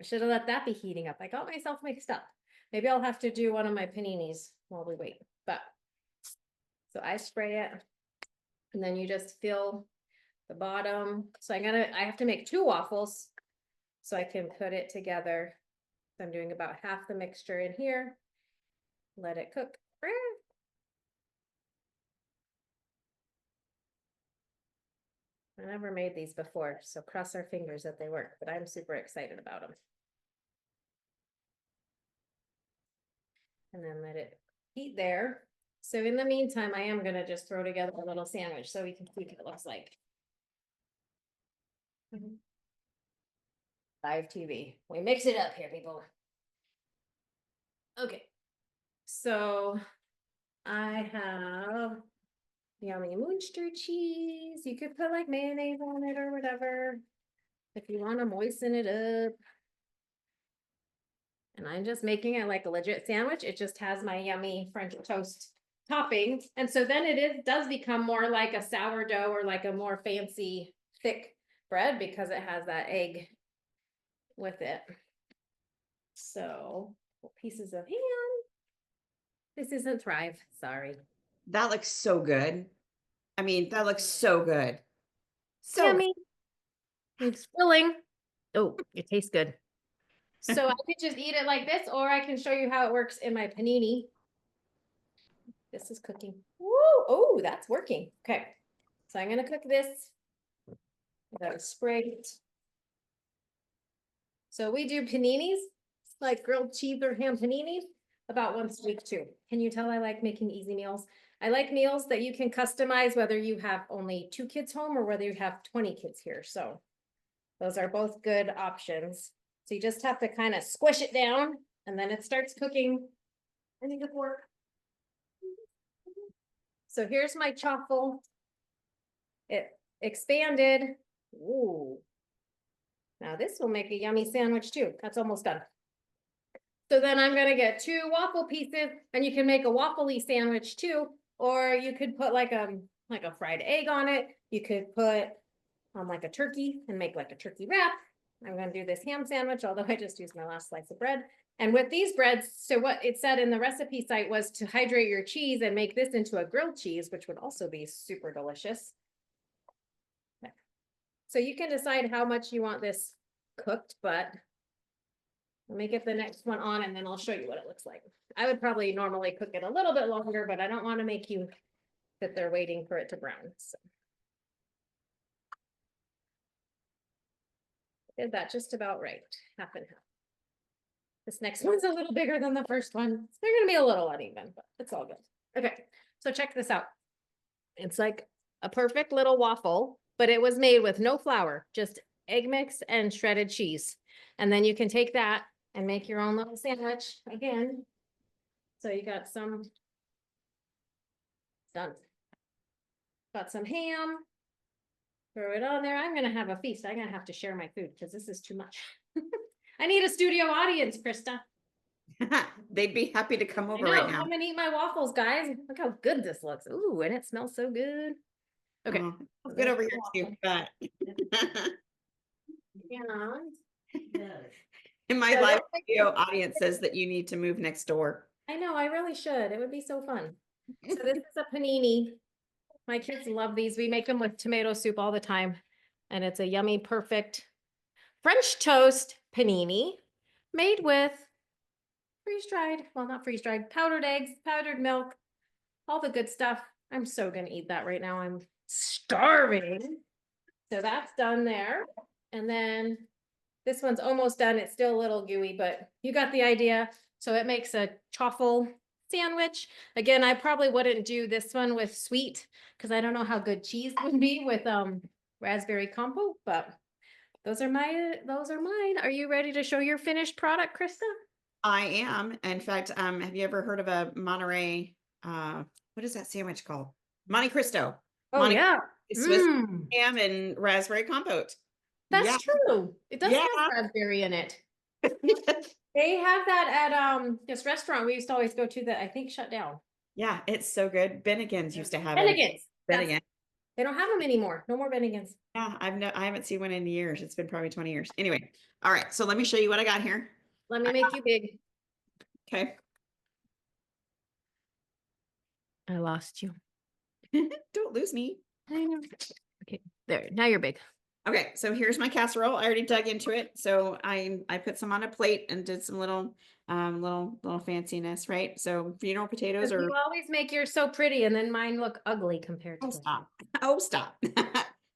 I should have let that be heating up. I got myself mixed up. Maybe I'll have to do one of my paninis while we wait. But so I spray it, and then you just fill the bottom. So I have to make 2 waffles so I can put it together. So I'm doing about half the mixture in here. Let it cook. I never made these before, so cross our fingers that they work, but I'm super excited about them. And then let it heat there. So in the meantime, I am gonna just throw together a little sandwich so we can see what it looks like. Live TV. We mix it up here, people. Okay. So I have yummy Munster cheese. You could put like mayonnaise on it or whatever if you want to moisten it up. And I'm just making it like a legit sandwich. It just has my yummy French toast topping. And so then does become more like a sourdough or like a more fancy thick bread because it has that egg with it. So pieces of ham. This isn't Thrive, sorry.
That looks so good. I mean, that looks so good. So
Yummy. It's filling. Oh, it tastes good. So I could just eat it like this, or I can show you how it works in my panini. This is cooking. Woo! Oh, that's working. Okay. So I'm gonna cook this. That was sprayed. So we do paninis, like grilled cheese or ham paninis, about once a week too. Can you tell I like making easy meals? I like meals that you can customize whether you have only 2 kids home or whether you have 20 kids here. So those are both good options. So you just have to kind of squish it down and then it starts cooking. I think it'll work. So here's my chaffle. It expanded. Ooh. Now this will make a yummy sandwich too. That's almost done. So then I'm gonna get 2 waffle pieces and you can make a waffly sandwich too. Or you could put like a fried egg on it. You could put like a turkey and make like a turkey wrap. I'm gonna do this ham sandwich, although I just used my last slice of bread. And with these breads, so what it said in the recipe site was to hydrate your cheese and make this into a grilled cheese, which would also be super delicious. Okay. So you can decide how much you want this cooked, but let me get the next one on and then I'll show you what it looks like. I would probably normally cook it a little bit longer, but I don't want to make you sit there waiting for it to brown. So did that just about right, half and half. This next one's a little bigger than the first one. They're gonna be a little uneven, but it's all good. Okay, so check this out. It's like a perfect little waffle, but it was made with no flour, just egg mix and shredded cheese. And then you can take that and make your own little sandwich again. So you got some, done. Got some ham. Throw it on there. I'm gonna have a feast. I'm gonna have to share my food because this is too much. I need a studio audience, Krista.
they'd be happy to come
I
over
know.
right now.
Come and eat my waffles, guys. Look how good this looks. Ooh, and it smells so good. Okay.
Oh, it's good over here too, but
Yeah.
in my
So
live
that's like-
video audience says that you need to move next door.
I know, I really should. It would be so fun. So this is a panini. My kids love these. We make them with tomato soup all the time. And it's a yummy, perfect French toast panini made with freeze-dried, well, not freeze-dried, powdered eggs, powdered milk, all the good stuff. I'm so gonna eat that right now. I'm starving. So that's done there. And then this one's almost done. It's still a little gooey, but you got the idea. So it makes a chaffle sandwich. Again, I probably wouldn't do this one with sweet because I don't know how good cheese would be with raspberry compote, but those are mine. Are you ready to show your finished product, Krista?
I am. In fact, have you ever heard of a Monterey, what is that sandwich called? Monte Cristo.
Oh
Monte
yeah.
Swiss ham and raspberry compote.
That's
Yeah.
true. It does
Yeah.
have raspberry in it. They have that at this restaurant we used to always go to that I think shut down.
Yeah, it's so good. Bennigan's used to have it.
Bennigan's.
Bennigan.
They don't have them anymore. No more Bennigan's.
Yeah, I haven't seen one in years. It's been probably 20 years. Anyway, all right. So let me show you what I got here.
Let me make you big.
Okay.
I lost you.
Don't lose me.
I know. Okay, there. Now you're big.
Okay, so here's my casserole. I already dug into it. So I put some on a plate and did some little little fanciness, right? So funeral potatoes
You
or
always make yours so pretty and then mine look ugly compared to
oh
yours.
stop. Oh stop.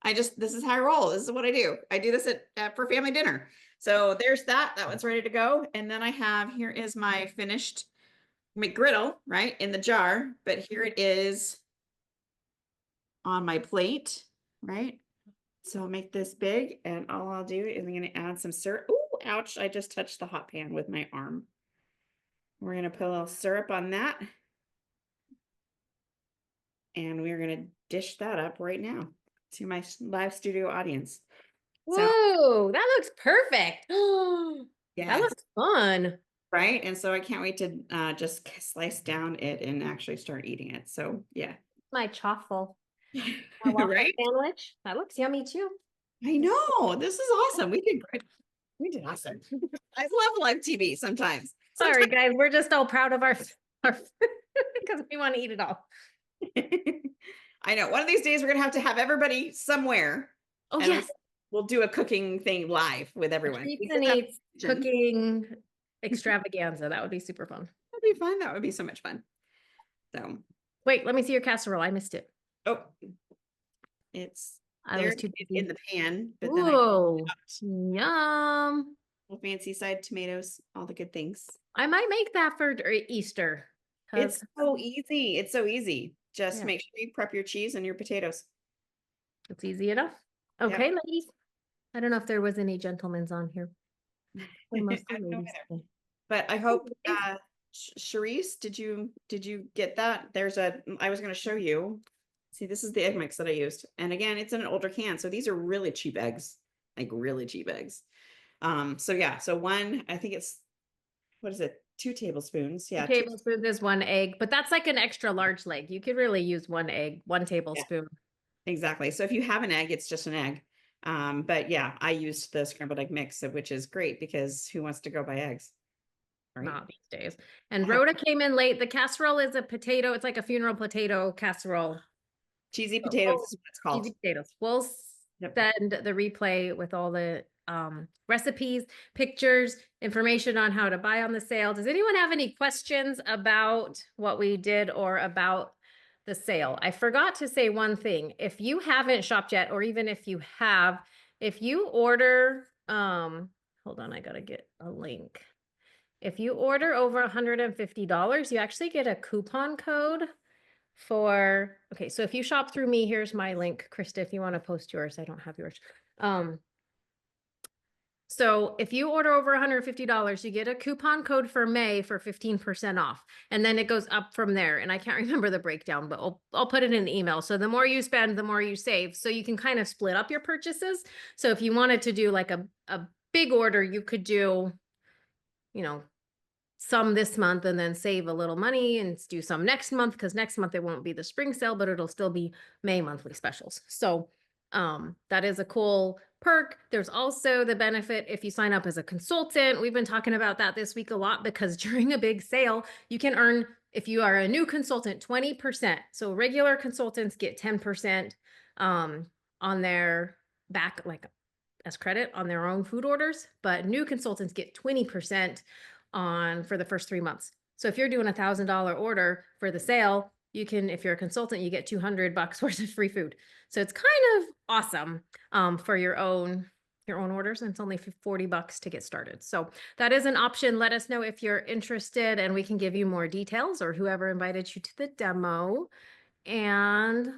This is how I roll. This is what I do. I do this for family dinner. So there's that. That one's ready to go. And then I have here is my finished McGriddle, right? In the jar, but here it is on my plate, right? So I'll make this big and all I'll do is I'm going to add some syrup. Oh, ouch. I just touched the hot pan with my arm. We're going to put a little syrup on that. And we're going to dish that up right now to my live studio audience.
Whoa, that looks perfect.
Yeah,
That looks fun.
right. And so I can't wait to just slice down it and actually start eating it. So yeah.
My chaffle. My waffle
Right?
sandwich. That looks yummy too.
I know. This is awesome. We did great. We did awesome. I love live TV sometimes.
Sorry, guys. We're just all proud of our because we want to eat it all.
I know. One of these days we're gonna have everybody somewhere
Oh,
And
yes.
we'll do a cooking thing live with everyone.
Treats
Because
and
that's
eats cooking extravaganza. That would be super fun.
that'd be fun. That would be so much fun. So,
Wait, let me see your casserole. I missed it.
oh, it's
I
there
was too
in
busy.
the pan, but then I
Whoa,
got
yum.
fancy side tomatoes, all the good things.
I might make that for Easter.
It's
Cause
so easy. It's so easy. Just
yeah,
make sure you prep your cheese and your potatoes.
it's easy enough.
Yep.
Okay, ladies. I don't know if there was any gentlemen's on here.
I
Or mostly
don't know
ladies
either.
today.
But I hope
Anyways,
Charisse, did you get that? I was going to show you. See, this is the egg mix that I used. And again, it's in an older can. So these are really cheap eggs, like really cheap eggs. So yeah, so I think it's, what is it? 2 tablespoons.
two
Yeah.
tablespoons is 1 egg, but that's like an extra large leg. You could really use 1 egg, 1 tablespoon.
Exactly. So if you have an egg, it's just an egg. But yeah, I used the scrambled egg mix, which is great because who wants to go buy eggs? Right.
Not these days. And
I have
Rhoda came in late. The casserole is a potato. It's like a funeral potato casserole.
cheesy
Oh,
potatoes
oh,
is what it's called.
cheesy potatoes. We'll
Yep.
send the replay with all the recipes, pictures, information on how to buy on the sale. Does anyone have any questions about what we did or about the sale? I forgot to say one thing. If you haven't shopped yet, or even if you have, if you order, hold on, I gotta get a link. If you order over $150, you actually get a coupon code for, okay, so if you shop through me, here's my link, Krista, if you want to post yours. I don't have yours. So if you order over $150, you get a coupon code for May for 15% off. And then it goes up from there. And I can't remember the breakdown, but I'll put it in an email. So the more you spend, the more you save. So you can kind of split up your purchases. So if you wanted to do like a big order, you could do, you know, some this month and then save a little money and do some next month, because next month it won't be the spring sale, but it'll still be May monthly specials. So that is a cool perk. There's also the benefit if you sign up as a consultant. We've been talking about that this week a lot because during a big sale, you can earn, if you are a new consultant, 20%. So regular consultants get 10% on their back, like as credit on their own food orders, but new consultants get 20% on for the first 3 months. So if you're doing $1,000 order for the sale, you can, if you're a consultant, you get $200 worth of free food. So it's kind of awesome for your own orders, and it's only $40 to get started. So that is an option. Let us know if you're interested and we can give you more details, or whoever invited you to the demo. And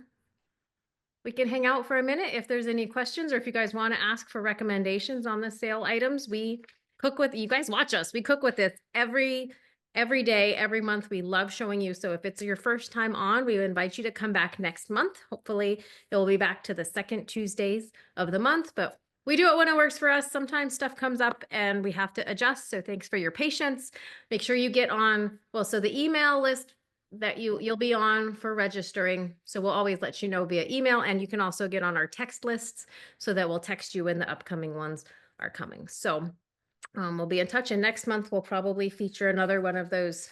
we can hang out for a minute if there's any questions, or if you guys want to ask for recommendations on the sale items. We cook with, you guys watch us. We cook with this every day, every month. We love showing you. So if it's your first time on, we invite you to come back next month. Hopefully it will be back to the second Tuesdays of the month, but we do it when it works for us. Sometimes stuff comes up and we have to adjust. So thanks for your patience. Make sure you get on, well, so the email list that you'll be on for registering. So we'll always let you know via email, and you can also get on our text lists so that we'll text you when the upcoming ones are coming. So we'll be in touch, and next month we'll probably feature another one of those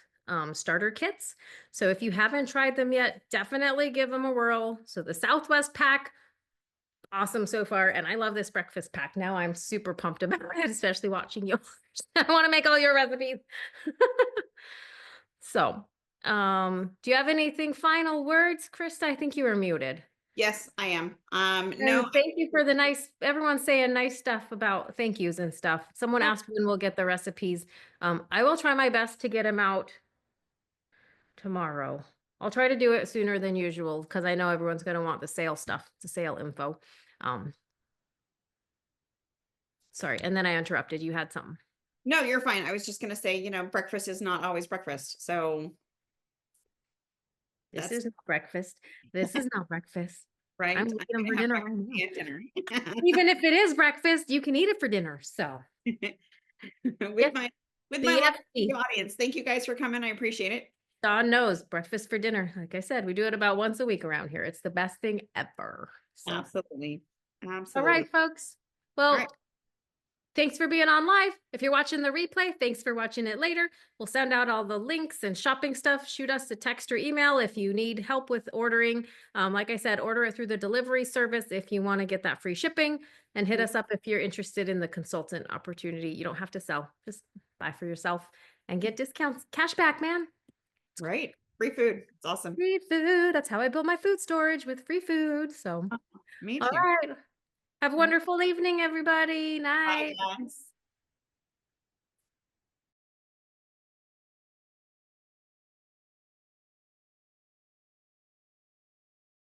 starter kits. So if you haven't tried them yet, definitely give them a whirl. So the Southwest pack, awesome so far. And I love this breakfast pack. Now I'm super pumped about it, especially watching yours. I want to make all your recipes. So, do you have anything final words, Krista? I think you were muted.
Yes, I am. No,
And thank you for the nice, everyone saying nice stuff about thank yous and stuff. Someone
oh,
asked when we'll get the recipes. I will try my best to get them out tomorrow. I'll try to do it sooner than usual because I know everyone's going to want the sale stuff, the sale info. Sorry, and then I interrupted. You had something.
no, you're fine. I was just gonna say, breakfast is not always breakfast. So
This
that's
is not breakfast. This is not breakfast.
right.
I'm
I'm
eating them
gonna
for
have
dinner
breakfast
right now.
and dinner.
Even if it is breakfast, you can eat it for dinner. So
with
yes,
my lovely
BFC.
audience. Thank you guys for coming. I appreciate it.
Don knows breakfast for dinner. Like I said, we do it about once a week around here. It's the best thing ever. So,
Absolutely.
all
Absolutely.
right, folks.
All
Well,
right.
thanks for being on live. If you're watching the replay, thanks for watching it later. We'll send out all the links and shopping stuff. Shoot us a text or email if you need help with ordering. Like I said, order it through the delivery service if you want to get that free shipping, and hit us up if you're interested in the consultant opportunity. You don't have to sell, just buy for yourself and get discounts, cash back, man.
Right. Free food. It's awesome.
Free food. That's how I build my food storage, with free food. So,
Me
all
too.
right. Have a wonderful evening, everybody.
Bye,
Night.
guys.